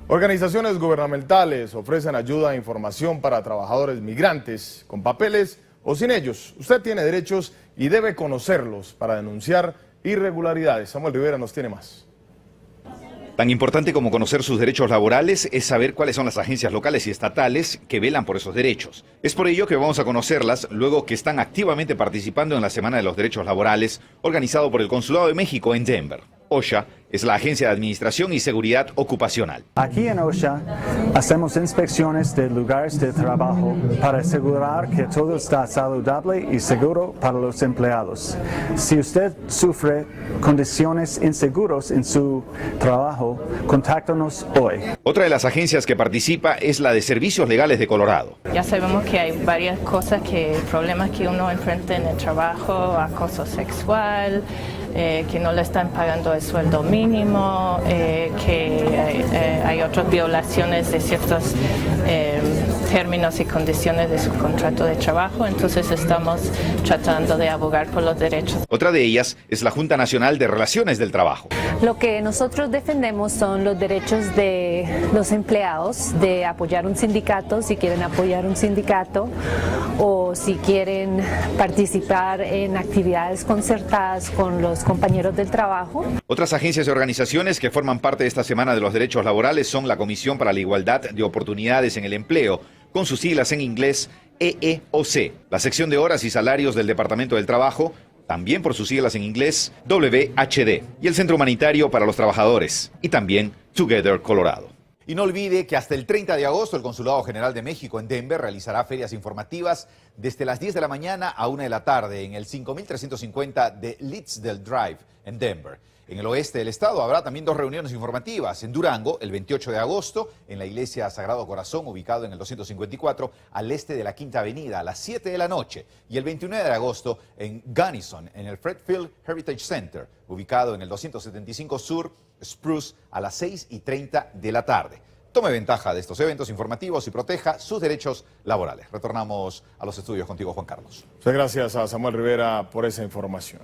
Organizaciones gubernamentales ofrecen ayuda e información para trabajadores migrantes, con papeles o sin ellos. Usted tiene derechos y debe conocerlos para denunciar irregularidades. Samuel Rivera nos tiene más. Tan importante como conocer sus derechos laborales es saber cuáles son las agencias locales y estatales que velan por esos derechos. Es por ello que vamos a conocerlas luego que están activamente participando en la Semana de los Derechos Laborales, organizado por el Consulado de México en Denver. OSHA es la Agencia de Administración y Seguridad Ocupacional. Aquí en OSHA hacemos inspecciones de lugares de trabajo para asegurar que todo está saludable y seguro para los empleados. Si usted sufre condiciones inseguras en su trabajo, contáctanos hoy. Otra de las agencias que participa es la de Servicios Legales de Colorado. Ya sabemos que hay varias cosas, problemas que uno enfrenta en el trabajo, acoso sexual, que no le están pagando el sueldo mínimo, que hay otras violaciones de ciertos términos y condiciones de su contrato de trabajo. Entonces estamos tratando de abogar por los derechos. Otra de ellas es la Junta Nacional de Relaciones del Trabajo. Lo que nosotros defendemos son los derechos de los empleados de apoyar un sindicato, si quieren apoyar un sindicato o si quieren participar en actividades concertadas con los compañeros del trabajo. Otras agencias y organizaciones que forman parte de esta Semana de los Derechos Laborales son la Comisión para la Igualdad de Oportunidades en el Empleo, con sus siglas en inglés EEOC, la Sección de Horas y Salarios del Departamento del Trabajo, también por sus siglas en inglés WHD, y el Centro Humanitario para los Trabajadores, y también Together Colorado. Y no olvide que hasta el 30 de agosto el Consulado General de México en Denver realizará ferias informativas desde las 10 de la mañana a 1 de la tarde en el 5350 de Leedsdale Drive en Denver. En el oeste del estado habrá también 2 reuniones informativas. En Durango, el 28 de agosto, en la Iglesia Sagrado Corazón, ubicado en el 254, al este de la Quinta Avenida, a las 7 de la noche. Y el 29 de agosto, en Gunnison, en el Fred Field Heritage Center, ubicado en el 275 Sur Spruce, a las 6:30 de la tarde. Tome ventaja de estos eventos informativos y proteja sus derechos laborales. Retornamos a los estudios contigo, Juan Carlos. Muchas gracias a Samuel Rivera por esa información.